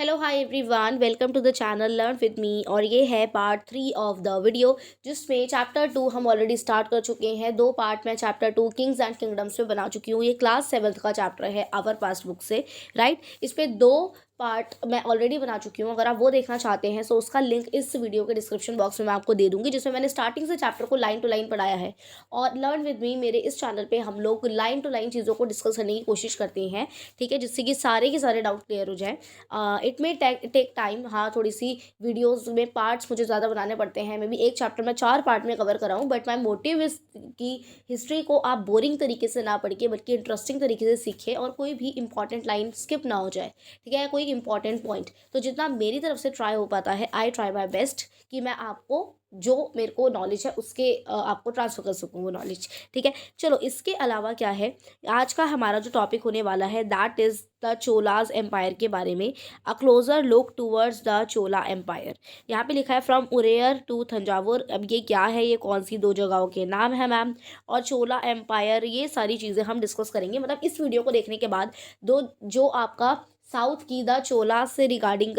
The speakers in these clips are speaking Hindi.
Hello hi everyone, welcome to the channel learn with me. और ये है पार्ट 3 ऑफ द वीडियो, जिसमें चैप्टर 2 हम ऑलरेडी स्टार्ट कर चुके हैं। दो पार्ट में चैप्टर 2 किंग्स एंड किंगडम्स में बना चुकी हूँ। ये क्लास 7th का चैप्टर है आवर पास्ट बुक से, राइट। इस पे दो पार्ट मैं ऑलरेडी बना चुकी हूँ। अगर आप वो देखना चाहते हैं तो उसका लिंक इस वीडियो के डिस्क्रिप्शन बॉक्स में मैं आपको दे दूँगी, जिसमें मैंने स्टार्टिंग से चैप्टर को लाइन टू लाइन पढ़ाया है। और लर्न विद मी मेरे इस चैनल पे हम लोग लाइन टू लाइन चीज़ों को डिस्कस करने की कोशिश करते हैं, ठीक है, जिससे कि सारे के सारे डाउट क्लियर हो जाए। It may take time. हाँ, थोड़ी सी वीडियोस में पार्ट्स मुझे ज़्यादा बनाने पड़ते हैं। मे बी एक चैप्टर में 4 पार्ट में कवर कराऊँ, बट माई मोटिव इज़ कि हिस्ट्री को आप बोरिंग तरीके से ना पढ़ के बल्कि इंटरेस्टिंग तरीके से सीखें और कोई भी इंपॉर्टेंट लाइन स्किप ना हो जाए, ठीक है, कोई इंपॉर्टेंट पॉइंट। तो जितना मेरी तरफ से ट्राई हो पाता है, आई ट्राई माई बेस्ट कि मैं आपको जो मेरे को नॉलेज है उसके आपको ट्रांसफ़र कर सकूँ वो नॉलेज, ठीक है। चलो, इसके अलावा क्या है, आज का हमारा जो टॉपिक होने वाला है that is the Cholas empire के बारे में। A closer look towards the Chola empire. यहाँ पे लिखा है फ्रॉम उरेयर टू थंजावुर। अब ये क्या है, ये कौन सी दो जगहों के नाम है मैम, और चोला एम्पायर, ये सारी चीज़ें हम डिस्कस करेंगे। मतलब इस वीडियो को देखने के बाद दो जो आपका साउथ की द चोला से रिगार्डिंग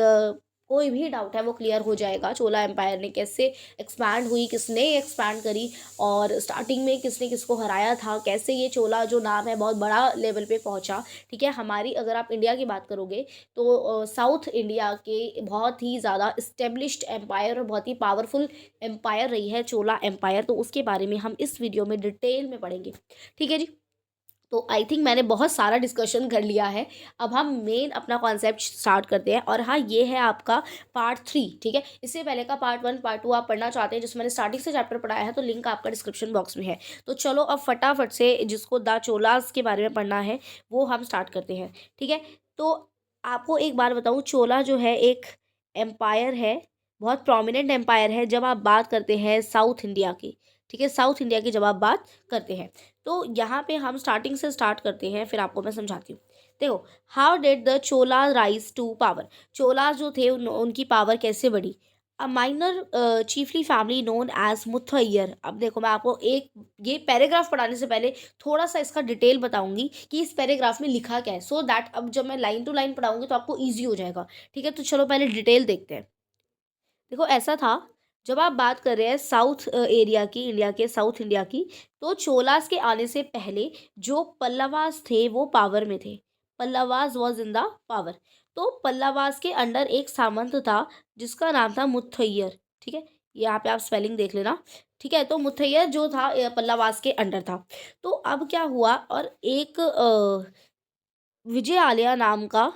कोई भी डाउट है वो क्लियर हो जाएगा। चोला एम्पायर ने कैसे एक्सपैंड हुई, किसने एक्सपैंड करी, और स्टार्टिंग में किसने किसको हराया था, कैसे ये चोला जो नाम है बहुत बड़ा लेवल पे पहुंचा, ठीक है। हमारी अगर आप इंडिया की बात करोगे तो साउथ इंडिया के बहुत ही ज़्यादा इस्टेब्लिश्ड एम्पायर और बहुत ही पावरफुल एम्पायर रही है चोला एम्पायर। तो उसके बारे में हम इस वीडियो में डिटेल में पढ़ेंगे, ठीक है जी। तो आई थिंक मैंने बहुत सारा डिस्कशन कर लिया है। अब हम मेन अपना कॉन्सेप्ट स्टार्ट करते हैं। और हाँ, ये है आपका पार्ट 3, ठीक है। इससे पहले का पार्ट 1 पार्ट 2 आप पढ़ना चाहते हैं, जिसमें मैंने स्टार्टिंग से चैप्टर पढ़ाया है, तो लिंक आपका डिस्क्रिप्शन बॉक्स में है। तो चलो अब फटाफट से जिसको द चोलास के बारे में पढ़ना है वो हम स्टार्ट करते हैं, ठीक है। तो आपको एक बार बताऊँ, चोला जो है एक एम्पायर है, बहुत प्रोमिनेंट एम्पायर है जब आप बात करते हैं साउथ इंडिया की, ठीक है। साउथ इंडिया की जब आप बात करते हैं तो यहाँ पे हम स्टार्टिंग से स्टार्ट करते हैं, फिर आपको मैं समझाती हूँ। देखो, how did the Chola rise to power. Chola जो थे उनकी पावर कैसे बढ़ी। A minor chiefly family known as Muthaiyar. अब देखो, मैं आपको एक ये पैराग्राफ पढ़ाने से पहले थोड़ा सा इसका डिटेल बताऊंगी कि इस पैराग्राफ में लिखा क्या है, सो दैट अब जब मैं लाइन टू लाइन पढ़ाऊंगी तो आपको ईजी हो जाएगा, ठीक है। तो चलो पहले डिटेल देखते हैं। देखो, ऐसा था, जब आप बात कर रहे हैं साउथ एरिया की, इंडिया के साउथ इंडिया की, तो चोलास के आने से पहले जो पल्लवास थे वो पावर में थे। Pallavas was in the power. तो पल्लवास के अंडर एक सामंत था जिसका नाम था मुथैयर, ठीक है। यहाँ पे आप स्पेलिंग देख लेना, ठीक है। तो मुथैयर जो था पल्लवास के अंडर था। तो अब क्या हुआ, और एक विजय आलिया नाम का,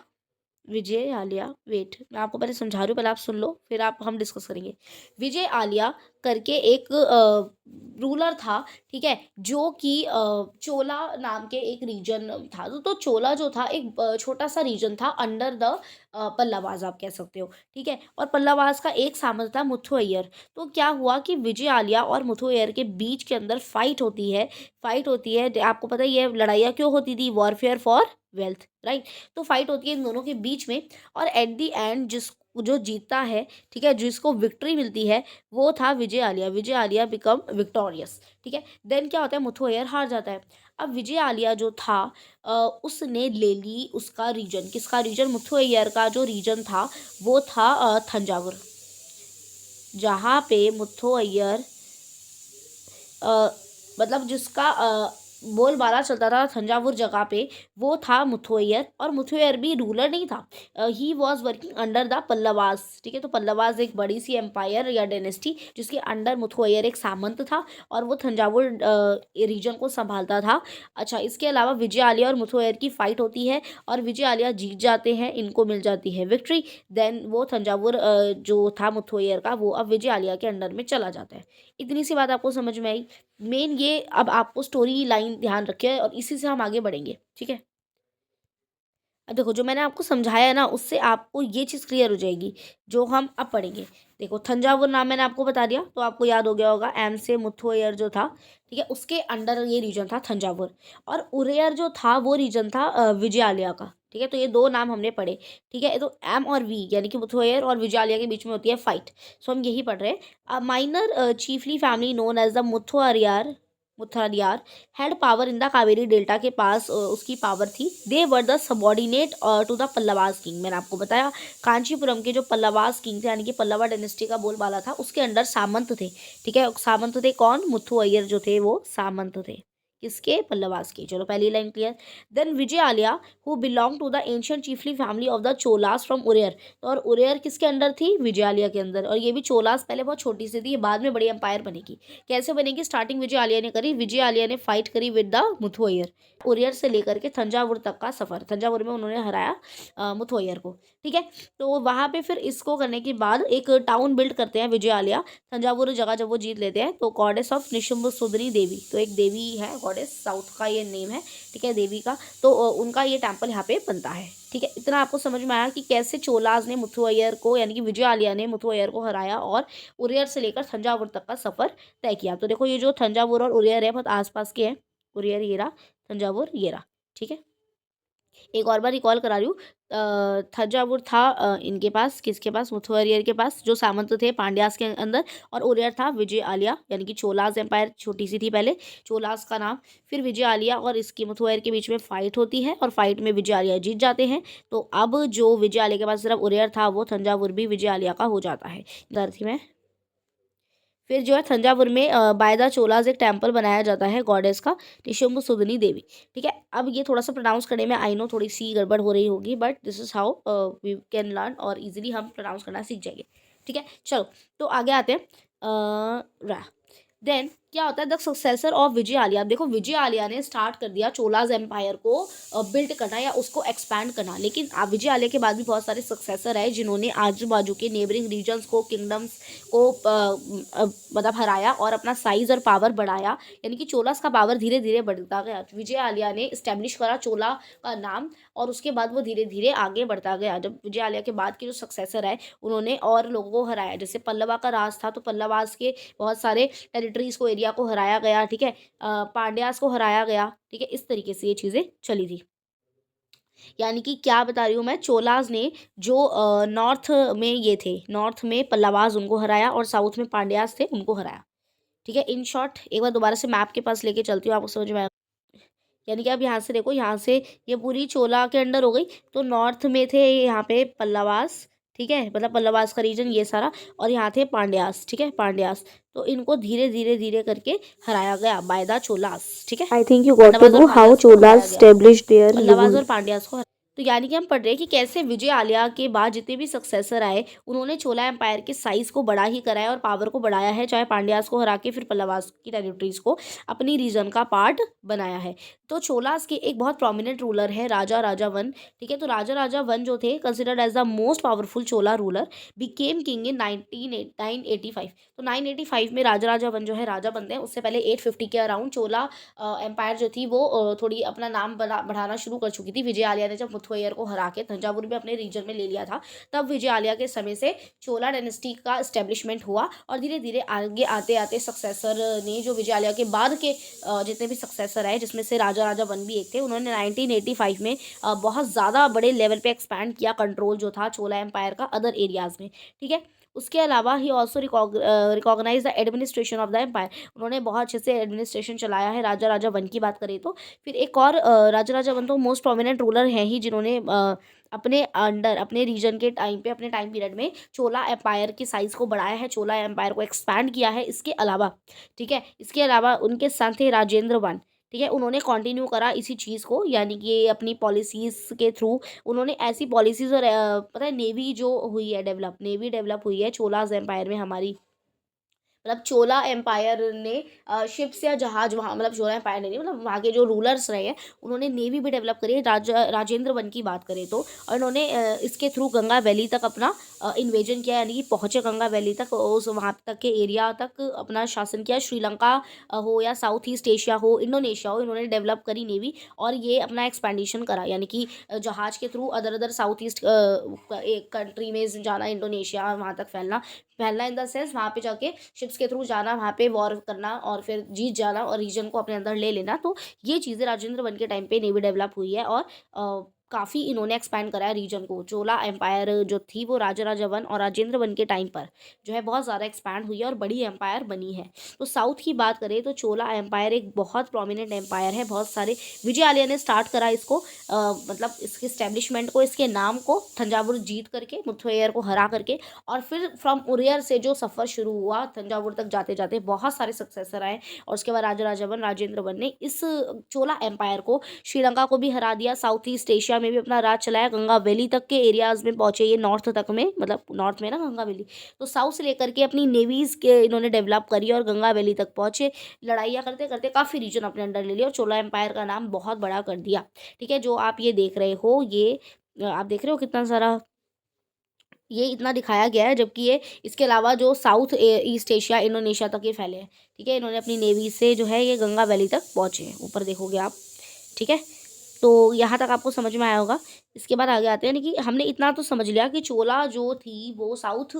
विजय आलिया, वेट मैं आपको पहले समझा रही हूँ, पहले आप सुन लो फिर आप हम डिस्कस करेंगे। विजय आलिया करके एक रूलर था, ठीक है, जो कि चोला नाम के एक रीजन था। तो चोला जो था एक छोटा सा रीजन था अंडर द पल्लवाज, आप कह सकते हो, ठीक है। और पल्लवाज का एक सामंत था मुथुअय्यर। तो क्या हुआ कि विजय आलिया और मुथुअय्यर के बीच के अंदर फाइट होती है। आपको पता ही है लड़ाइयाँ क्यों होती थी, वॉरफेयर फॉर वेल्थ, राइट। तो फाइट होती है इन दोनों के बीच में, और एट द एंड जो जीतता है, ठीक है, जिसको विक्ट्री मिलती है, वो था विजय आलिया। विजय आलिया बिकम विक्टोरियस, ठीक है। देन क्या होता है, मुथुअय्यर हार जाता है। अब विजय आलिया जो था उसने ले ली उसका रीजन, किसका रीजन, मुथुअय्यर का जो रीजन था वो था थंजावुर। जहाँ पे मुथुअय्यर मतलब जिसका बोलबाला चलता था थंजावुर जगह पे, वो था मुथुअय्यर। और मुथुअय्यर भी रूलर नहीं था, he was working under the Pallavas, ठीक है। तो पल्लवास एक बड़ी सी एम्पायर या डेनेस्टी जिसके अंडर मुथुअय्यर एक सामंत था, और वो थंजावुर रीजन को संभालता था। अच्छा, इसके अलावा विजय आलिया और मुथुअय्यर की फाइट होती है, और विजय आलिया जीत जाते हैं, इनको मिल जाती है विक्ट्री। देन वो थंजावुर जो था मुथुअय्यर का, वो अब विजय आलिया के अंडर में चला जाता है। इतनी सी बात आपको समझ में आई। मेन ये अब आपको स्टोरी लाइन ध्यान रखिए और इसी से हम आगे बढ़ेंगे, ठीक है। अब देखो, जो मैंने आपको समझाया है ना, उससे आपको ये चीज़ क्लियर हो जाएगी जो हम अब पढ़ेंगे। देखो, थंजावुर नाम मैंने आपको बता दिया तो आपको याद हो गया होगा, एम से मुथुअय्यर जो था, ठीक है, उसके अंडर ये रीजन था थंजावुर। और उरेयर जो था वो रीजन था विजयालया का, ठीक है। तो ये दो नाम हमने पढ़े, ठीक है। तो एम और वी यानी कि मुथुअय्यर और विजयालया के बीच में होती है फाइट, सो हम यही पढ़ रहे हैं। Minor chiefly family known as the Muthuariyar, Muthaliyar had power in the Kaveri delta के पास उसकी पावर थी। They were the subordinate to the Pallavas king. मैंने आपको बताया कांचीपुरम के जो पल्लवास किंग थे यानी कि पल्लवा डायनेस्टी का बोलबाला था उसके अंडर सामंत थे। ठीक है, सामंत थे कौन? मुथु अय्यर जो थे वो सामंत थे किसके? पल्लवास के। चलो पहली line clear. Then Vijayalaya who belong to the ancient chiefly family of the Cholas from Uraiyur. तो और उरेयर किसके अंडर थी? विजय आलिया के अंदर। और ये भी चोलास पहले बहुत छोटी सी थी, ये बाद में बड़ी एम्पायर बनेगी। कैसे बनेगी? स्टार्टिंग विजय आलिया ने करी, विजय आलिया ने फाइट करी विद द मुथु अय्यर। उरेयर से लेकर के थंजावुर तक का सफर, थंजावुर में उन्होंने हराया मुथु अय्यर को। ठीक है, तो वहां पे फिर इसको करने के बाद एक टाउन बिल्ड करते हैं विजय आलिया। थंजावुर जगह जब वो जीत लेते हैं तो गॉडेस ऑफ निशुम्भ सुंदरी देवी, तो एक देवी है गॉडेस, साउथ का ये नेम है। ठीक है, देवी का, तो उनका ये टेम्पल यहाँ पे बनता है। ठीक है, इतना आपको समझ में आया कि कैसे चोलाज ने मुथु अय्यर को यानी कि विजय आलिया ने मुथु अय्यर को हराया और उरेयर से लेकर थंजावुर तक का सफर तय किया। तो देखो ये जो थंजावुर और उरेयर है बहुत आसपास के हैं। उरेयर ये रहा, थंजावुर ये रहा। ठीक है, एक और बार रिकॉल करा रही हूँ। थंजावुर था इनके पास, किसके पास? मुथुअरियर के पास, जो सामंत थे पांड्यास के अंदर। और उरेयर था विजय आलिया यानी कि चोलास एम्पायर छोटी सी थी पहले, चोलास का नाम। फिर विजय आलिया और इसकी मुथुअरियर के बीच में फाइट होती है और फाइट में विजय आलिया जीत जाते हैं। तो अब जो विजय आलिया के पास सिर्फ उरेयर था वो थंजावुर भी विजय आलिया का हो जाता है। थी में फिर जो है थंजावुर में बाय द चोलाज एक टेम्पल बनाया जाता है गॉडेस का, निशुम्भ सुदनी देवी। ठीक है, अब ये थोड़ा सा प्रोनाउंस करने में आई नो थोड़ी सी गड़बड़ हो रही होगी, but this is how we can learn और इजीली हम प्रोनाउंस करना सीख जाएंगे। ठीक है, चलो तो आगे आते हैं। देन क्या होता है? द सक्सेसर ऑफ विजय आलिया। देखो विजय आलिया ने स्टार्ट कर दिया चोलाज एम्पायर को बिल्ड करना या उसको एक्सपैंड करना, लेकिन विजय आलिया के बाद भी बहुत सारे सक्सेसर है जिन्होंने आजू बाजू के नेबरिंग रीजन्स को, किंगडम्स को मतलब हराया और अपना साइज और पावर बढ़ाया। यानी कि चोलास का पावर धीरे धीरे बढ़ता गया। विजय आलिया ने इस्टेब्लिश करा चोला का नाम और उसके बाद वो धीरे धीरे आगे बढ़ता गया। जब विजय आलिया के बाद के जो सक्सेसर है उन्होंने और लोगों को हराया। जैसे पल्लवा का राज था तो पल्लवास के बहुत सारे टेरिटरीज को, एरिया को हराया गया। ठीक है, पांड्यास को हराया गया। ठीक है, इस तरीके से ये चीज़ें चली थी। यानी कि क्या बता रही हूँ मैं, चोलाज ने जो नॉर्थ में ये थे, नॉर्थ में पल्लवाज उनको हराया और साउथ में पांड्यास थे उनको हराया। ठीक है, इन शॉर्ट एक बार दोबारा से मैप के पास लेके चलती हूँ, आपको समझ में आएगा। यानी कि आप यहाँ से देखो, यहाँ से ये पूरी चोला के अंडर हो गई। तो नॉर्थ में थे यहाँ पे पल्लवास, ठीक है, मतलब पल्लवास का रीजन ये सारा, और यहाँ थे पांड्यास। ठीक है, पांड्यास। तो इनको धीरे धीरे धीरे करके हराया गया बाय द चोलास। ठीक है, I think you got to know how Cholas established their Pallavas rule. और पांड्यास को। तो यानी कि हम पढ़ रहे हैं कि कैसे विजय आलिया के बाद जितने भी सक्सेसर आए उन्होंने चोला एम्पायर के साइज को बड़ा ही कराया और पावर को बढ़ाया है, चाहे पांड्यास को हरा के फिर पल्लवास की टेरिटरीज को अपनी रीजन का पार्ट बनाया है। तो चोलास के एक बहुत प्रोमिनेंट रूलर है राजा राजा वन। ठीक है, तो राजा राजा वन जो थे considered as the most powerful Chola ruler, became king in 985। तो 985 में राजा राजा वन जो है राजा बनते हैं। उससे पहले 850 के अराउंड चोला एम्पायर जो थी वो थोड़ी अपना नाम बढ़ाना शुरू कर चुकी थी। विजय आलिया ने जब मुथु अय्यर को हरा के तंजावुर भी अपने रीजन में ले लिया था, तब विजय आलिया के समय से चोला डायनेस्टी का इस्टेब्लिशमेंट हुआ और धीरे धीरे आगे आते आते सक्सेसर ने, जो विजय आलिया के बाद के जितने भी सक्सेसर आए जिसमें से राजा राजा वन भी एक थे, उन्होंने 1985 में बहुत ज़्यादा बड़े लेवल पे एक्सपैंड किया कंट्रोल जो था चोला एम्पायर का अदर एरियाज़ में। ठीक है, उसके अलावा ही also recognise the administration of the empire. उन्होंने बहुत अच्छे से एडमिनिस्ट्रेशन चलाया है राजा राजा वन की बात करें तो। फिर एक और राजा राजा वन तो मोस्ट प्रोमिनेंट रूलर हैं ही जिन्होंने अपने अंडर अपने रीजन के टाइम पे, अपने टाइम पीरियड में चोला एम्पायर की साइज़ को बढ़ाया है, चोला एम्पायर को एक्सपैंड किया है। इसके अलावा, ठीक है, इसके अलावा उनके सन थे राजेंद्र वन। ठीक है, उन्होंने कंटिन्यू करा इसी चीज़ को, यानी कि अपनी पॉलिसीज़ के थ्रू उन्होंने ऐसी पॉलिसीज़ और पता है नेवी जो हुई है डेवलप, नेवी डेवलप हुई है चोलाज एम्पायर में हमारी। मतलब चोला एम्पायर ने शिप्स या जहाज वहाँ, मतलब चोला एम्पायर ने नहीं, मतलब वहाँ के जो रूलर्स रहे हैं उन्होंने नेवी भी डेवलप करी है। राजेंद्र वन की बात करें तो, और उन्होंने इसके थ्रू गंगा वैली तक अपना इन्वेजन किया, यानी कि पहुँचे गंगा वैली तक, उस वहाँ तक के एरिया तक अपना शासन किया। श्रीलंका हो या साउथ ईस्ट एशिया हो, इंडोनेशिया हो, इन्होंने डेवलप करी नेवी और ये अपना एक्सपेंडिशन करा, यानी कि जहाज के through other other south east एक कंट्री में जाना, इंडोनेशिया वहाँ तक फैलना इन द सेंस वहाँ पे जाके शिप्स के थ्रू जाना, वहाँ पे वॉर करना और फिर जीत जाना और रीजन को अपने अंदर ले लेना। तो ये चीज़ें राजेंद्र वन के टाइम पे नेवी डेवलप हुई है और काफ़ी इन्होंने एक्सपैंड करा है रीजन को। चोला एम्पायर जो थी वो राजा राजा वन और राजेंद्र वन के टाइम पर जो है बहुत ज़्यादा एक्सपैंड हुई है और बड़ी एम्पायर बनी है। तो साउथ की बात करें तो चोला एम्पायर एक बहुत प्रोमिनेंट एम्पायर है। बहुत सारे विजयालय ने स्टार्ट करा इसको, मतलब इसके इस्टेब्लिशमेंट को, इसके नाम को थंजावुर जीत करके, मुथुरैयर को हरा करके, और फिर फ्रॉम उरियर से जो सफ़र शुरू हुआ थंजावुर तक जाते जाते बहुत सारे सक्सेसर आए, और उसके बाद राजा राजा वन राजेंद्र वन ने इस चोला एम्पायर को, श्रीलंका को भी हरा दिया, साउथ ईस्ट एशिया में भी अपना राज चलाया, गंगा वैली तक के एरियाज़ में पहुंचे ये, नॉर्थ तक में, मतलब नॉर्थ में ना गंगा वैली, तो साउथ से लेकर के अपनी नेवीज़ के इन्होंने डेवलप करी और गंगा वैली तक पहुंचे, लड़ाइयाँ करते करते काफ़ी रीजन अपने अंडर ले लिया और चोला एम्पायर का नाम बहुत बड़ा कर दिया। ठीक है, जो आप ये देख रहे हो, ये आप देख रहे हो कितना सारा ये इतना दिखाया गया है, जबकि ये इसके अलावा जो साउथ ईस्ट एशिया, इंडोनेशिया तक ये फैले हैं। ठीक है, इन्होंने अपनी नेवी से जो है ये गंगा वैली तक पहुँचे हैं, ऊपर देखोगे आप। ठीक है, तो यहाँ तक आपको समझ में आया होगा। इसके बाद आगे आते हैं, यानी कि हमने इतना तो समझ लिया कि चोला जो थी वो साउथ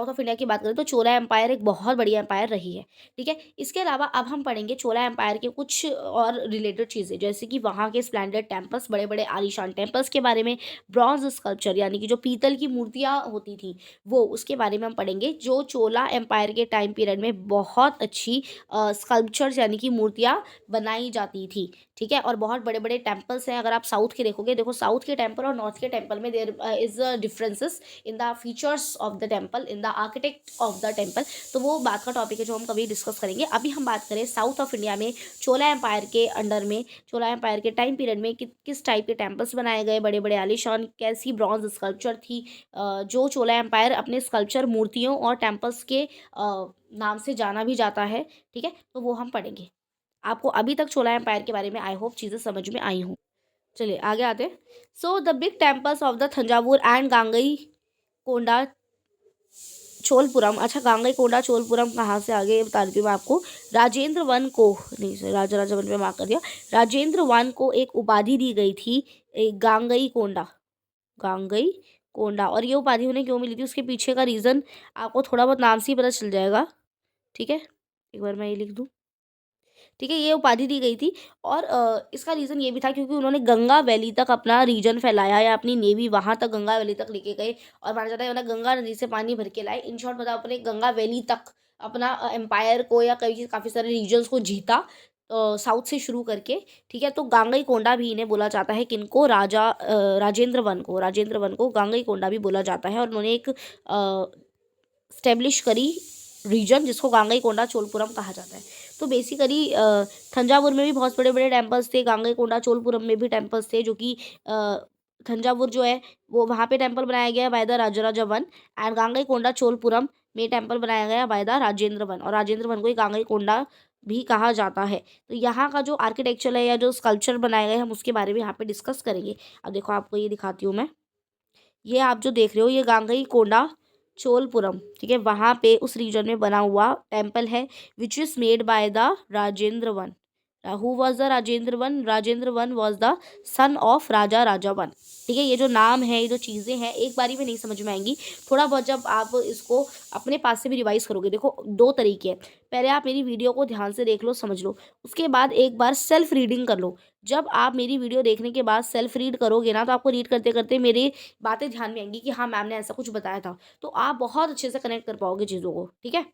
ऑफ इंडिया की बात करें तो चोला एम्पायर एक बहुत बड़ी एम्पायर रही है। ठीक है, इसके अलावा अब हम पढ़ेंगे चोला एम्पायर के कुछ और रिलेटेड चीज़ें, जैसे कि वहाँ के स्प्लेंडेड टेम्पल्स, बड़े बड़े आलीशान टेम्पल्स के बारे में, ब्रॉन्ज स्कल्पचर यानी कि जो पीतल की मूर्तियाँ होती थी वो, उसके बारे में हम पढ़ेंगे, जो चोला एम्पायर के टाइम पीरियड में बहुत अच्छी स्कल्पचर्स यानी कि मूर्तियाँ बनाई जाती थी। ठीक है, और बहुत बड़े बड़े टेम्पल्स हैं। अगर आप साउथ के देखोगे, देखो साउथ के टेम्पल और नॉर्थ के टेम्पल में there is differences in the features of the temple, in the architect of the temple. तो वो बात का टॉपिक है जो हम कभी डिस्कस करेंगे। अभी हम बात करें साउथ ऑफ इंडिया में चोला एम्पायर के अंडर में, चोला एम्पायर के टाइम पीरियड में किस टाइप के टेम्पल्स बनाए गए, बड़े बड़े आलीशान, कैसी ब्रॉन्ज स्कल्पचर थी, जो चोला एम्पायर अपने स्कल्पचर, मूर्तियों और टेम्पल्स के नाम से जाना भी जाता है। ठीक है, तो वो हम पढ़ेंगे। आपको अभी तक चोला एम्पायर के बारे में आई होप चीज़ें समझ में आई हों। चलिए आगे आते हैं। So the big temples of the Thanjavur and Gangai Konda Cholapuram. अच्छा, गांगई कोंडा चोलपुरम कहाँ से, आगे बता देती हूँ मैं आपको। राजेंद्र वन को, नहीं सर, राजा राजा वन पे मार्क कर दिया। राजेंद्र वन को एक उपाधि दी गई थी, एक गांगई कोंडा, गांगई कोंडा, और ये उपाधि उन्हें क्यों मिली थी उसके पीछे का रीज़न आपको थोड़ा बहुत नाम से ही पता चल जाएगा। ठीक है, एक बार मैं ये लिख दूँ। ठीक है, ये उपाधि दी गई थी, और इसका रीज़न ये भी था क्योंकि उन्होंने गंगा वैली तक अपना रीजन फैलाया, या अपनी नेवी वहाँ तक गंगा वैली तक लेके गए, और माना जाता है उन्होंने गंगा नदी से पानी भर के लाए। इन शॉर्ट मतलब अपने गंगा वैली तक अपना एम्पायर को या कई काफ़ी सारे रीजन्स को जीता, साउथ से शुरू करके। ठीक है, तो गांगई कोंडा भी इन्हें बोला जाता है, किनको, राजेंद्र वन को गांगई कोंडा भी बोला जाता है, और उन्होंने एक स्टेब्लिश करी रीजन जिसको गांगई कोंडा चोलपुरम कहा जाता है। तो बेसिकली थंजावुर में भी बहुत बड़े बड़े टेम्पल्स थे, गांगई कोंडा चोलपुरम में भी टेम्पल्स थे, जो कि थंजावुर जो है वो वहाँ पे टेम्पल बनाया गया है by the Raja Raja one, and Gangai Konda Cholapuram में टेम्पल बनाया गया बाय द राजेंद्र वन, और राजेंद्र वन को ही गांगई कोंडा भी कहा जाता है। तो यहाँ का जो आर्किटेक्चर है या जो स्कल्पचर बनाए गए हम उसके बारे में यहाँ पे डिस्कस करेंगे। अब देखो आपको ये दिखाती हूँ मैं, ये आप जो देख रहे हो ये गांगई कोंडा चोलपुरम, ठीक है, वहाँ पे उस रीजन में बना हुआ टेम्पल है, which is made by the Rajendra one. Who was the Rajendra one? Rajendra one was the son of Raja Raja one. ठीक है, ये जो नाम है, ये जो चीज़ें हैं, एक बारी में नहीं समझ में आएंगी, थोड़ा बहुत जब आप इसको अपने पास से भी रिवाइज करोगे। देखो दो तरीके हैं, पहले आप मेरी वीडियो को ध्यान से देख लो, समझ लो, उसके बाद एक बार सेल्फ रीडिंग कर लो। जब आप मेरी वीडियो देखने के बाद सेल्फ रीड करोगे ना, तो आपको रीड करते करते मेरी बातें ध्यान में आएंगी कि हाँ मैम ने ऐसा कुछ बताया था, तो आप बहुत अच्छे से कनेक्ट कर पाओगे चीज़ों को। ठीक है,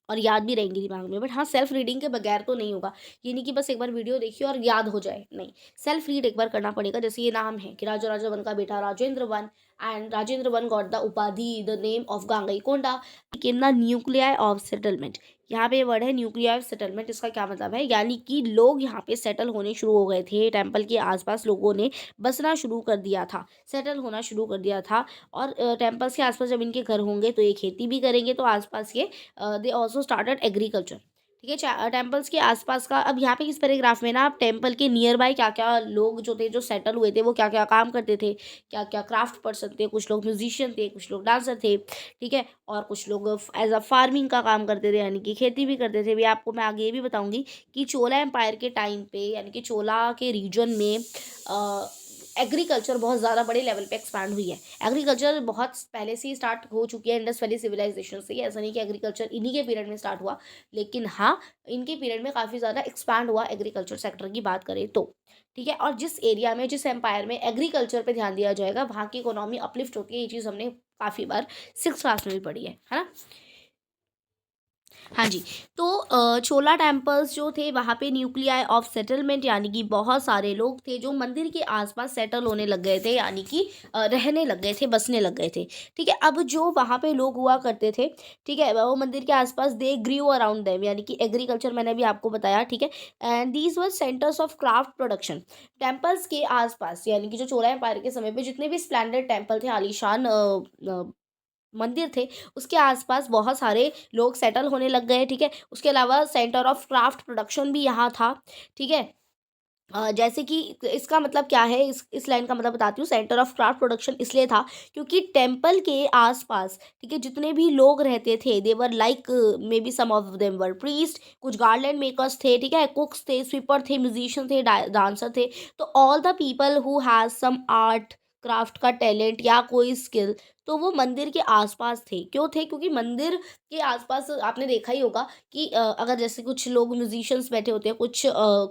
और याद भी रहेंगी दिमाग में। बट हाँ, सेल्फ रीडिंग के बगैर तो नहीं होगा। ये नहीं कि बस एक बार वीडियो देखिए और याद हो जाए, नहीं, सेल्फ रीड एक बार करना पड़ेगा। जैसे ये नाम है कि राजा राजा वन का बेटा Rajendra one, and Rajendra one got the उपाधि, the name of Gangai Konda, in the nuclei of settlement. यहाँ पे वर्ड है न्यूक्लियाई ऑफ सेटलमेंट, इसका क्या मतलब है, यानी कि लोग यहाँ पे सेटल होने शुरू हो गए थे, टेम्पल के आसपास लोगों ने बसना शुरू कर दिया था, सेटल होना शुरू कर दिया था। और टेम्पल्स के आसपास जब इनके घर होंगे तो ये खेती भी करेंगे, तो आसपास के दे ऑल्सो स्टार्टेड एग्रीकल्चर। ठीक है, टेम्पल्स के आसपास का, अब यहाँ पे इस पैराग्राफ में ना आप टेम्पल के नियर बाय क्या क्या लोग जो थे, जो सेटल हुए थे, वो क्या क्या काम करते थे, क्या क्या क्राफ्ट पर्सन थे, कुछ लोग म्यूजिशियन थे, कुछ लोग डांसर थे। ठीक है, और कुछ लोग एज अ फार्मिंग का काम करते थे, यानी कि खेती भी करते थे। भी आपको मैं आगे ये भी बताऊंगी कि चोला एम्पायर के टाइम पे, यानी कि चोला के रीजन में एग्रीकल्चर बहुत ज़्यादा बड़े लेवल पे एक्सपैंड हुई है। एग्रीकल्चर बहुत पहले से ही स्टार्ट हो चुकी है इंडस वैली सिविलाइजेशन से, ऐसा नहीं कि एग्रीकल्चर इन्हीं के पीरियड में स्टार्ट हुआ, लेकिन हाँ, इनके पीरियड में काफ़ी ज़्यादा एक्सपैंड हुआ एग्रीकल्चर सेक्टर की बात करें तो। ठीक है, और जिस एरिया में, जिस एम्पायर में एग्रीकल्चर पे ध्यान दिया जाएगा, वहाँ की इकोनॉमी अपलिफ्ट होती है। ये चीज़ हमने काफ़ी बार 6th क्लास में भी पढ़ी है ना। हाँ जी, तो छोला टेम्पल्स जो थे वहाँ पे न्यूक्लियाई ऑफ सेटलमेंट, यानी कि बहुत सारे लोग थे जो मंदिर के आसपास सेटल होने लग गए थे, यानी कि रहने लग गए थे, बसने लग गए थे। ठीक है, अब जो वहाँ पे लोग हुआ करते थे, ठीक है, वो मंदिर के आसपास दे ग्रीव अराउंड देम, यानी कि एग्रीकल्चर मैंने अभी आपको बताया। ठीक है, and these were centres of craft production. Temples के आसपास, यानी कि जो चोला एम्पायर के समय पे जितने भी स्प्लेंडेड टेम्पल थे, आलीशान मंदिर थे, उसके आसपास बहुत सारे लोग सेटल होने लग गए। ठीक है, उसके अलावा सेंटर ऑफ क्राफ्ट प्रोडक्शन भी यहाँ था। ठीक है, जैसे कि इसका मतलब क्या है, इस लाइन का मतलब बताती हूँ। सेंटर ऑफ क्राफ्ट प्रोडक्शन इसलिए था क्योंकि टेम्पल के आसपास, ठीक है, जितने भी लोग रहते थे, there were like, maybe some of them were priest, कुछ गार्लैंड मेकर्स थे, ठीक है, कुक्स थे, स्वीपर थे, म्यूजिशियन थे, डांसर थे। तो all the people who has some art craft का टैलेंट या कोई स्किल, तो वो मंदिर के आसपास थे। क्यों थे? क्योंकि मंदिर के आसपास आपने देखा ही होगा कि अगर जैसे कुछ लोग म्यूजिशियंस बैठे होते हैं, कुछ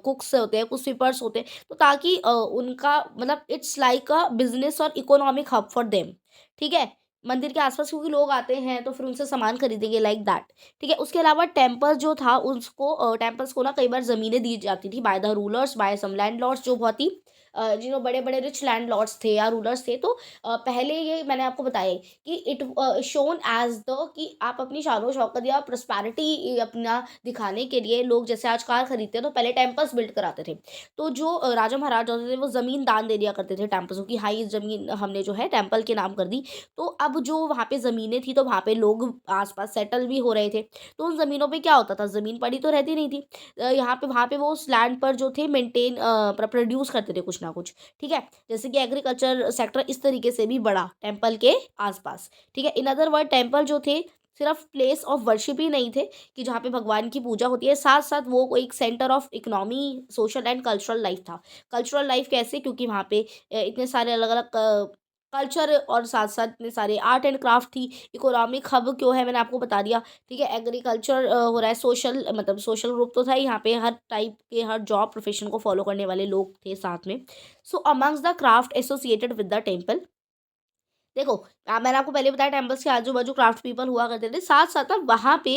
कुक्स होते हैं, कुछ स्वीपर्स होते हैं, तो ताकि उनका मतलब इट्स लाइक अ बिजनेस और इकोनॉमिक हब फॉर देम। ठीक है, मंदिर के आसपास क्योंकि लोग आते हैं तो फिर उनसे सामान खरीदेंगे, लाइक दैट। ठीक है, उसके अलावा टेम्पल जो था, उसको टेम्पल्स को ना कई बार ज़मीनें दी जाती थी by the rulers, by some landlords, जो बहुत ही जिन्हों बड़े बड़े रिच लैंडलॉर्ड्स थे या रूलर्स थे। तो पहले ये मैंने आपको बताया कि इट शोन एज द कि आप अपनी शानो शौकत या प्रॉस्पेरिटी अपना दिखाने के लिए, लोग जैसे आज कार खरीदते हैं तो पहले टेम्पल्स बिल्ड कराते थे। तो जो राजा महाराजा होते थे वो ज़मीन दान दे दिया करते थे टेम्पल्स को कि हाँ, ये ज़मीन हमने जो है टेम्पल के नाम कर दी। तो अब जो वहाँ पे ज़मीनें थी, तो वहाँ पे लोग आसपास सेटल भी हो रहे थे। तो उन ज़मीनों पे क्या होता था, ज़मीन पड़ी तो रहती नहीं थी। यहाँ पे वहाँ पे वो उस लैंड पर जो थे मेंटेन प्रोड्यूस करते थे कुछ ना कुछ। ठीक है, जैसे कि एग्रीकल्चर सेक्टर इस तरीके से भी बढ़ा टेम्पल के आसपास। ठीक है, इन अदर वर्ड टेम्पल जो थे सिर्फ प्लेस ऑफ वर्शिप ही नहीं थे कि जहाँ पे भगवान की पूजा होती है, साथ साथ वो एक centre of economy, social and cultural life था। कल्चरल लाइफ कैसे? क्योंकि वहाँ पे इतने सारे अलग अलग कल्चर और साथ साथ इतने सारे आर्ट एंड क्राफ्ट थी। इकोनॉमिक हब क्यों है, मैंने आपको बता दिया। ठीक है, एग्रीकल्चर हो रहा है, सोशल मतलब सोशल ग्रुप तो था ही यहाँ पे, हर टाइप के, हर जॉब प्रोफेशन को फॉलो करने वाले लोग थे साथ में। So amongst the craft associated with the temple, देखो, मैंने आपको पहले बताया टेम्पल्स के आजू बाजू क्राफ्ट पीपल हुआ करते थे। साथ साथ ना वहाँ पे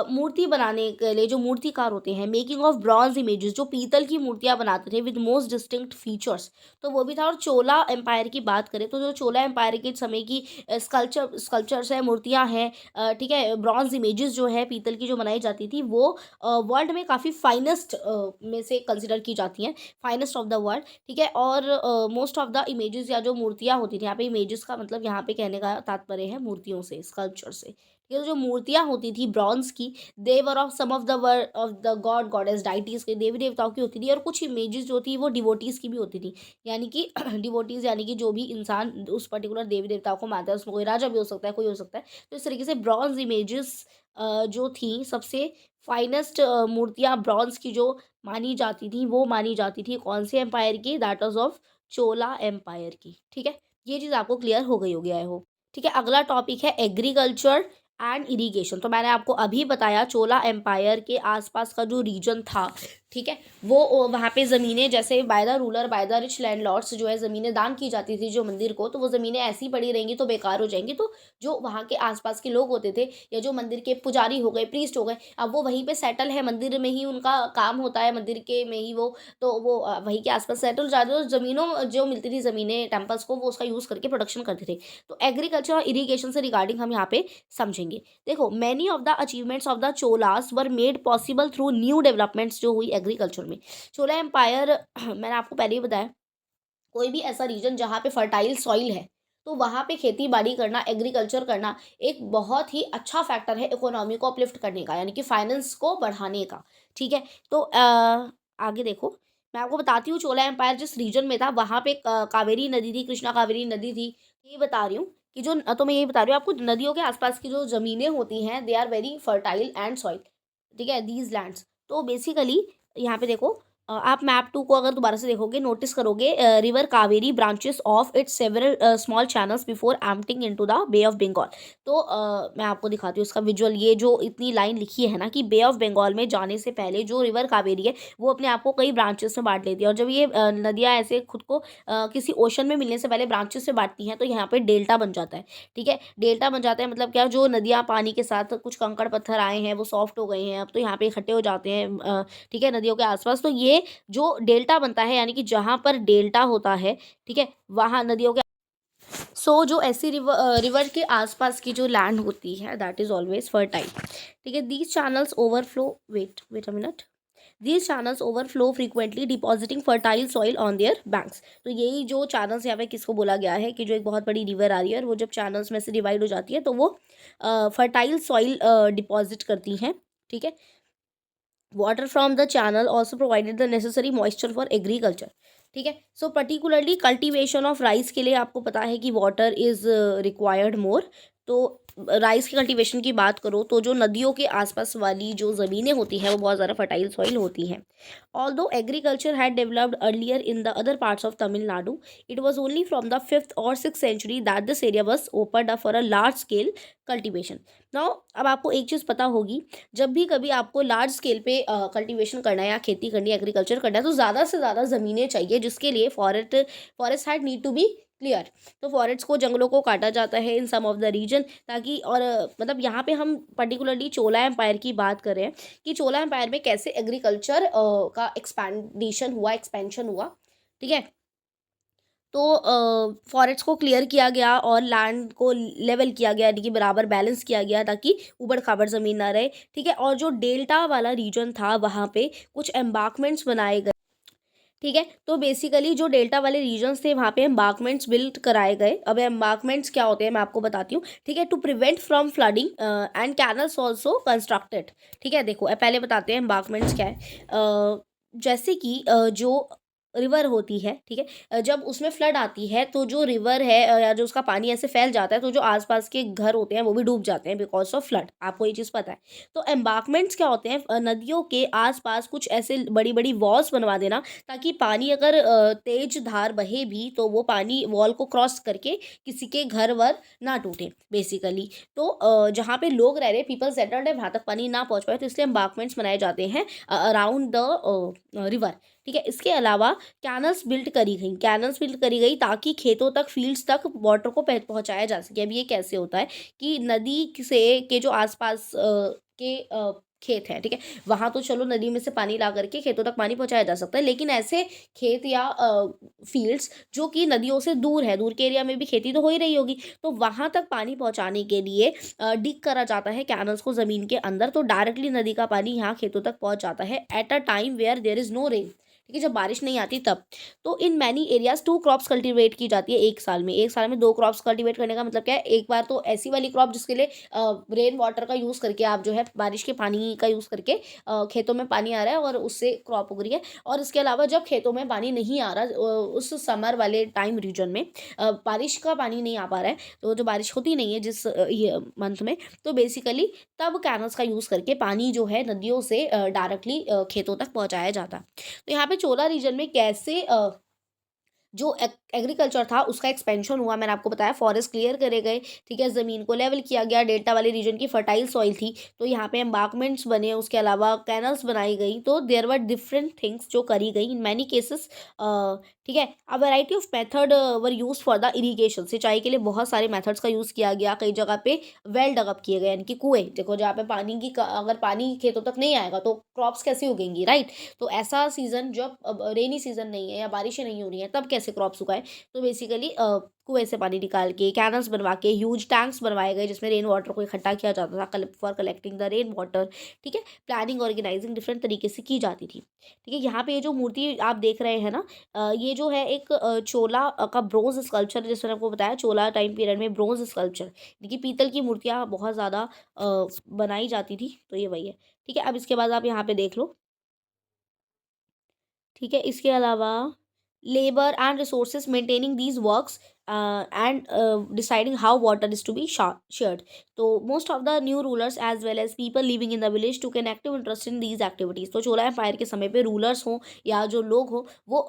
मूर्ति बनाने के लिए जो मूर्तिकार होते हैं, मेकिंग ऑफ ब्रॉन्ज इमेजेस, जो पीतल की मूर्तियाँ बनाते थे विद मोस्ट डिस्टिंक्ट फीचर्स, तो वो भी था। और चोला एम्पायर की बात करें तो जो चोला एम्पायर के समय की स्कल्पचर्स है, मूर्तियाँ हैं, ठीक है, ब्रॉन्ज इमेजेस जो है पीतल की जो बनाई जाती थी, वो वर्ल्ड में काफ़ी फाइनेस्ट में से कंसिडर की जाती हैं, फाइनेस्ट ऑफ द वर्ल्ड। ठीक है, और मोस्ट ऑफ द इमेजेस या जो मूर्तियाँ होती थी, यहाँ पे इमेजेस का मतलब यहाँ पे कहने का तात्पर्य है मूर्तियों से, स्कल्पचर से। ये जो मूर्तियाँ होती थी ब्रॉन्ज की, there were of some of the word of the god goddess deities के, देवी देवताओं की होती थी। और कुछ इमेजेस जो थी वो डिवोटीज की भी होती थी, यानी कि डिवोटीज यानी कि जो भी इंसान उस पर्टिकुलर देवी देवताओं को मानता है, उसमें कोई राजा भी हो सकता है, कोई हो सकता है। तो इस तरीके से ब्रॉन्ज इमेजेस जो थी, सबसे फाइनेस्ट मूर्तियाँ ब्रॉन्ज की जो मानी जाती थी, वो मानी जाती थी कौन से एम्पायर की? That was of Chola empire की। ठीक है, ये चीज़ आपको क्लियर हो गई होगी आई होप। ठीक है, अगला टॉपिक है एग्रीकल्चर एंड इरिगेशन। तो मैंने आपको अभी बताया चोला एम्पायर के आसपास का जो रीजन था, ठीक है, वो वहाँ पे ज़मीनें जैसे by the ruler, by the rich landlords जो है ज़मीनें दान की जाती थी जो मंदिर को, तो वो ज़मीनें ऐसी पड़ी रहेंगी तो बेकार हो जाएंगी। तो जो वहाँ के आसपास के लोग होते थे, या जो मंदिर के पुजारी हो गए, प्रीस्ट हो गए, अब वो वहीं पे सेटल है, मंदिर में ही उनका काम होता है, मंदिर के में ही वो, तो वो वहीं के आसपास सेटल हो जाते थे। तो ज़मीनों जो मिलती थी, ज़मीनें टेम्पल्स को, वो उसका यूज़ करके प्रोडक्शन करते थे। तो एग्रीकल्चर और इरीगेशन से रिगार्डिंग हम यहाँ पे समझेंगे। देखो, many of the achievements of the Cholas were made possible through new developments जो हुई एग्रीकल्चर में। चोला एम्पायर मैंने आपको पहले ही बताया, कोई भी ऐसा रीजन जहाँ पे फर्टाइल सॉइल है, तो वहाँ पे खेती बाड़ी करना, एग्रीकल्चर करना एक बहुत ही अच्छा फैक्टर है इकोनॉमी को अपलिफ्ट करने का, यानी कि फाइनेंस को बढ़ाने का। ठीक है, तो आगे देखो, मैं आपको बताती हूँ चोला एम्पायर जिस रीजन में था, वहाँ पे कावेरी नदी थी, कृष्णा कावेरी नदी थी। ये बता रही हूँ कि जो, तो मैं यही बता रही हूँ आपको, नदियों के आसपास की जो ज़मीनें होती हैं, they are very fertile and soil. ठीक है, दीज लैंड्स, तो बेसिकली यहाँ पे देखो, आप मैप 2 को अगर दोबारा से देखोगे, नोटिस करोगे, river Kaveri branches of its several small channels before emptying into the bay of Bengal. तो मैं आपको दिखाती हूँ उसका विजुअल। ये जो इतनी लाइन लिखी है ना कि बे ऑफ बंगाल में जाने से पहले जो रिवर कावेरी है वो अपने आप को कई ब्रांचेस में बांट लेती है, और जब ये नदियाँ ऐसे खुद को किसी ओशन में मिलने से पहले ब्रांचेस से बांटती हैं तो यहाँ पे डेल्टा बन जाता है। ठीक है, डेल्टा बन जाता है मतलब क्या, जो नदियाँ पानी के साथ कुछ कंकड़ पत्थर आए हैं वो सॉफ्ट हो गए हैं, अब तो यहाँ पे इकट्ठे हो जाते हैं, ठीक है, नदियों के आसपास। तो ये जो डेल्टा बनता है, यानी कि जहाँ पर डेल्टा होता है, ठीक है, वहाँ नदियों के जो ऐसी रिवर के आसपास की जो लैंड होती है दैट इज ऑलवेज फर्टाइल। ठीक है, these channels overflow, wait wait a minute, these channels overflow frequently depositing fertile soil on their banks. तो यही जो चैनल्स यहाँ पे किसको बोला गया है कि जो एक बहुत बड़ी रिवर आ रही है और वो जब चैनल्स में से डिवाइड हो जाती है तो वो फर्टाइल सॉइल डिपॉजिट करती हैं। ठीक है, water from the channel also provided the necessary moisture for agriculture. ठीक है, so particularly cultivation of rice के लिए आपको पता है कि वाटर इज रिक्वायर्ड मोर। तो राइस की कल्टीवेशन की बात करो तो जो नदियों के आसपास वाली जो ज़मीनें होती हैं वो बहुत ज़्यादा फर्टाइल सॉइल होती हैं। Although agriculture had developed earlier in the other parts of Tamil Nadu, it was only from the 5th और 6th century that this area was opened up for a large scale cultivation. Now अब आपको एक चीज़ पता होगी, जब भी कभी आपको लार्ज स्केल पे कल्टीवेशन करना है या खेती करनी है, एग्रीकल्चर करना है, तो ज़्यादा से ज़्यादा ज़मीनें चाहिए, जिसके लिए forest had need to be clear. तो फॉरेस्ट को, जंगलों को काटा जाता है in some of the region, ताकि और मतलब यहाँ पे हम पर्टिकुलरली चोला एम्पायर की बात कर रहे हैं कि चोला एम्पायर में कैसे एग्रीकल्चर का एक्सपेंशन हुआ। ठीक है, तो फॉरेस्ट को क्लियर किया गया और लैंड को लेवल किया गया, यानी कि बराबर बैलेंस किया गया ताकि ऊबड़ खाबड़ ज़मीन ना रहे। ठीक है, और जो डेल्टा वाला रीजन था वहाँ पे कुछ एम्बार्कमेंट्स बनाए गए। ठीक है, तो बेसिकली जो डेल्टा वाले रीजन्स थे वहाँ पे एम्बार्कमेंट्स बिल्ड कराए गए। अब एम्बार्कमेंट्स क्या होते हैं मैं आपको बताती हूँ। ठीक है, to prevent from flooding and canals also constructed. ठीक है, देखो पहले बताते हैं एम्बार्कमेंट्स क्या है। जैसे कि जो रिवर होती है, ठीक है, जब उसमें फ्लड आती है तो जो रिवर है या जो उसका पानी ऐसे फैल जाता है तो जो आसपास के घर होते हैं वो भी डूब जाते हैं बिकॉज ऑफ फ्लड। आपको ये चीज़ पता है। तो एम्बार्कमेंट्स क्या होते हैं, नदियों के आसपास कुछ ऐसे बड़ी बड़ी वॉल्स बनवा देना, ताकि पानी अगर तेज धार बहे भी तो वो पानी वॉल को क्रॉस करके किसी के घर वर ना टूटे बेसिकली। तो जहाँ पे लोग रह रहे, पीपल सेटल्ड है, वहाँ तक पानी ना पहुँच पाए, तो इसलिए एम्बार्कमेंट्स बनाए जाते हैं अराउंड द रिवर। ठीक है, इसके अलावा कैनल्स बिल्ड करी गई ताकि खेतों तक, फील्ड्स तक वाटर को पहुंचाया जा सके। अब ये कैसे होता है कि नदी से के जो आसपास के खेत हैं, ठीक है, वहाँ तो चलो नदी में से पानी ला करके खेतों तक पानी पहुंचाया जा सकता है, लेकिन ऐसे खेत या फील्ड्स जो कि नदियों से दूर है, दूर के एरिया में भी खेती तो हो ही रही होगी, तो वहाँ तक पानी पहुँचाने के लिए डिग करा जाता है कैनल्स को ज़मीन के अंदर, तो डायरेक्टली नदी का पानी यहाँ खेतों तक पहुँच जाता है at a time where there is no rain. ठीक है, जब बारिश नहीं आती तब। तो in many areas 2 crops cultivate की जाती है एक साल में 2 क्रॉप्स कल्टीवेट करने का मतलब क्या है, एक बार तो ऐसी वाली क्रॉप जिसके लिए रेन वाटर का यूज़ करके, आप जो है बारिश के पानी का यूज़ करके खेतों में पानी आ रहा है और उससे क्रॉप उग रही है, और इसके अलावा जब खेतों में पानी नहीं आ रहा, उस समर वाले टाइम रीजन में बारिश का पानी नहीं आ पा रहा है, तो जो बारिश होती नहीं है जिस ये मंथ में, तो बेसिकली तब कैनल्स का यूज़ करके पानी जो है नदियों से डायरेक्टली खेतों तक पहुँचाया जाता है। तो यहाँ पे चोला रीजन में कैसे जो एग्रीकल्चर था उसका एक्सपेंशन हुआ, मैंने आपको बताया, फॉरेस्ट क्लियर करे गए। ठीक है, ज़मीन को लेवल किया गया, डेल्टा वाले रीजन की फर्टाइल सॉइल थी तो यहाँ पे एम्बार्कमेंट्स बने, उसके अलावा कैनल्स बनाई गई, तो देयर वर डिफरेंट थिंग्स जो करी गई इन मैनी केसेस। ठीक है, a variety of method were use for the irrigation, सिंचाई के लिए बहुत सारे मेथड्स का यूज़ किया गया, कई जगह पे वेल डगअप किए गए, यानी कि कुएँ, देखो जहाँ पे पानी की अगर पानी खेतों तक नहीं आएगा तो क्रॉप्स कैसे उगेंगी, राइट। तो ऐसा सीज़न जब रेनी सीज़न नहीं है या बारिशें नहीं हो रही हैं तब कैसे क्रॉप्स उगाए, तो बेसिकली कुएं से पानी निकाल के कैनल्स बनवा के ह्यूज टैंक्स बनवाए गए जिसमें रेन वाटर को इकट्ठा किया जाता था for collecting the rain water. ठीक है, प्लानिंग ऑर्गेनाइजिंग डिफरेंट तरीके से की जाती थी। ठीक है, यहाँ पे ये जो मूर्ति आप देख रहे हैं ना, ये जो है एक चोला का ब्रोंज स्कल्पचर, जिस मैंने आपको बताया चोला टाइम पीरियड में ब्रोंज स्कल्पचर, देखिए पीतल की मूर्तियाँ बहुत ज़्यादा बनाई जाती थी, तो ये वही है। ठीक है, अब इसके बाद आप यहाँ पे देख लो। ठीक है, इसके अलावा labor and resources maintaining these works, and deciding how water is to be shared. So most of the new rulers as well as people living in the village took an active interest in these activities. तो चोला एम्पायर के समय पे रूलर्स हों या जो लोग हों वो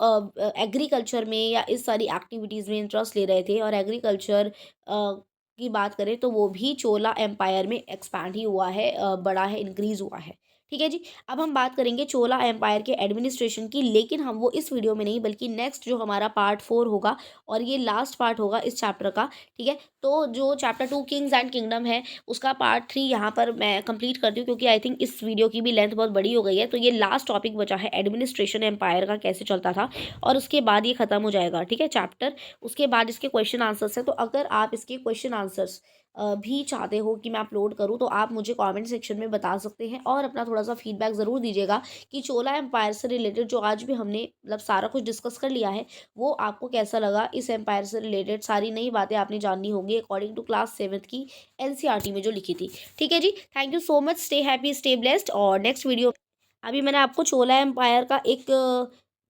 एग्रीकल्चर में या इस सारी एक्टिविटीज़ में इंटरेस्ट ले रहे थे, और एग्रीकल्चर की बात करें तो वो भी चोला एम्पायर में एक्सपैंड ही हुआ है, बड़ा है, इंक्रीज़ हुआ है। ठीक है जी। अब हम बात करेंगे चोला एम्पायर के एडमिनिस्ट्रेशन की, लेकिन हम वो इस वीडियो में नहीं बल्कि नेक्स्ट जो हमारा पार्ट 4 होगा और ये लास्ट पार्ट होगा इस चैप्टर का। ठीक है, तो जो चैप्टर 2 किंग्स एंड किंगडम है उसका पार्ट 3 यहाँ पर मैं कंप्लीट करती हूँ, क्योंकि आई थिंक इस वीडियो की भी लेंथ बहुत बड़ी हो गई है। तो ये लास्ट टॉपिक बचा है एडमिनिस्ट्रेशन एम्पायर का कैसे चलता था, और उसके बाद ये खत्म हो जाएगा। ठीक है चैप्टर, उसके बाद इसके क्वेश्चन आंसर्स है। तो अगर आप इसके क्वेश्चन आंसर्स भी चाहते हो कि मैं अपलोड करूं तो आप मुझे कमेंट सेक्शन में बता सकते हैं, और अपना थोड़ा सा फीडबैक ज़रूर दीजिएगा कि चोला एम्पायर से रिलेटेड जो आज भी हमने मतलब सारा कुछ डिस्कस कर लिया है वो आपको कैसा लगा। इस एम्पायर से रिलेटेड सारी नई बातें आपने जाननी होंगी अकॉर्डिंग टू क्लास 7th की एनसीईआरटी में जो लिखी थी। ठीक है जी, thank you so much, stay happy stay blessed. और नेक्स्ट वीडियो, अभी मैंने आपको चोला एम्पायर का एक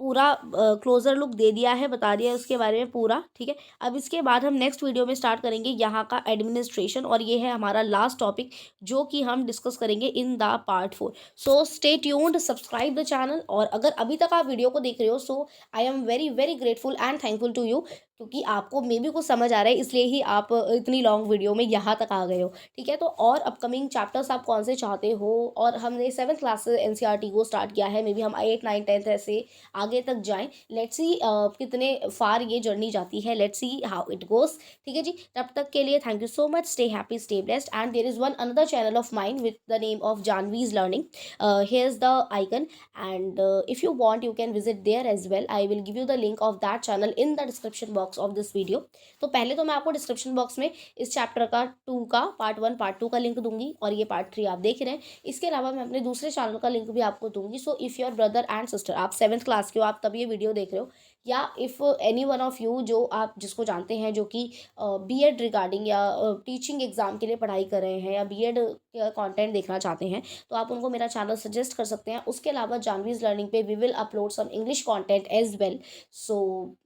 पूरा क्लोजर लुक दे दिया है, बता दिया है उसके बारे में पूरा। ठीक है, अब इसके बाद हम नेक्स्ट वीडियो में स्टार्ट करेंगे यहाँ का एडमिनिस्ट्रेशन, और ये है हमारा लास्ट टॉपिक जो कि हम डिस्कस करेंगे in the part 4। So stay tuned, subscribe the channel, और अगर अभी तक आप वीडियो को देख रहे हो so I am very very grateful and thankful to you, क्योंकि आपको मे भी कुछ समझ आ रहा है इसलिए ही आप इतनी लॉन्ग वीडियो में यहाँ तक आ गए हो। ठीक है, तो और अपकमिंग चैप्टर्स आप कौन से चाहते हो, और हमने 7th क्लास से एनसीईआरटी को स्टार्ट किया है, मे बी हम 8 9 10th ऐसे आगे तक जाएं। लेट्स सी कितने फार ये जर्नी जाती है, let's see how it goes. ठीक है जी, तब तक के लिए thank you so much, stay happy stay blessed. And there is one another channel of mine with the name of Janvi's learning, here is the icon, and if you want you can visit there as well. I will give you the link of that channel in the description box of this video. तो पहले तो मैं आपको डिस्क्रिप्शन बॉक्स में इस चैप्टर का 2 का पार्ट 1 पार्ट 2 का लिंक दूंगी, और ये पार्ट 3 आप देख रहे हैं। इसके अलावा मैं अपने दूसरे चैनल का लिंक भी आपको दूंगी। So if your brother and sister, आप 7th क्लास के हो, आप तब ये वीडियो देख रहे हो, या if any one of you जो आप जिसको जानते हैं जो कि बीएड रिगार्डिंग या टीचिंग एग्ज़ाम के लिए पढ़ाई कर रहे हैं या बीएड का कंटेंट देखना चाहते हैं, तो आप उनको मेरा चैनल सजेस्ट कर सकते हैं। उसके अलावा जानवीज लर्निंग पे we will upload some English content as well, so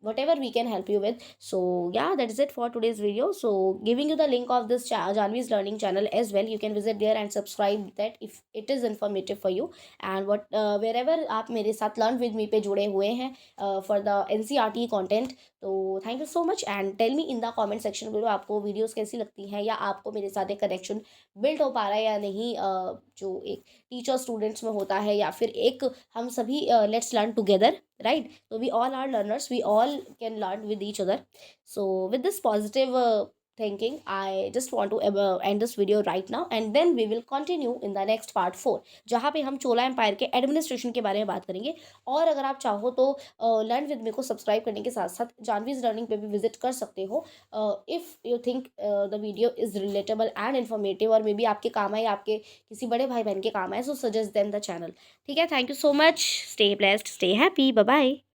whatever we can help you with. So yeah, that is it for today's video. So giving you the link of this Janvi's learning channel as well, you can visit there and subscribe that if it is informative for you, and what wherever आप मेरे साथ learn with me पे जुड़े हुए हैं for the NCERT content, तो thank you so much. And tell me in the comment section below आपको वीडियोस कैसी लगती हैं, या आपको मेरे साथ एक कनेक्शन बिल्ड हो पा रहा है या नहीं, जो एक टीचर स्टूडेंट्स में होता है, या फिर एक हम सभी let's learn together, right. So we all are learners, we all can learn with each other. So with this positive thinking, I just want to end this video right now, and then we will continue in the next part 4, जहाँ पे हम चोला एम्पायर के एडमिनिस्ट्रेशन के बारे में बात करेंगे। और अगर आप चाहो तो लर्न विद मी को सब्सक्राइब करने के साथ साथ जानवीज लर्निंग पे भी विजिट कर सकते हो, if you think the video is relatable and informative, और मे बी आपके काम आए, आपके किसी बड़े भाई बहन के काम आए, so suggest them the channel. ठीक है, thank you so much, stay blessed, stay happy, bye bye.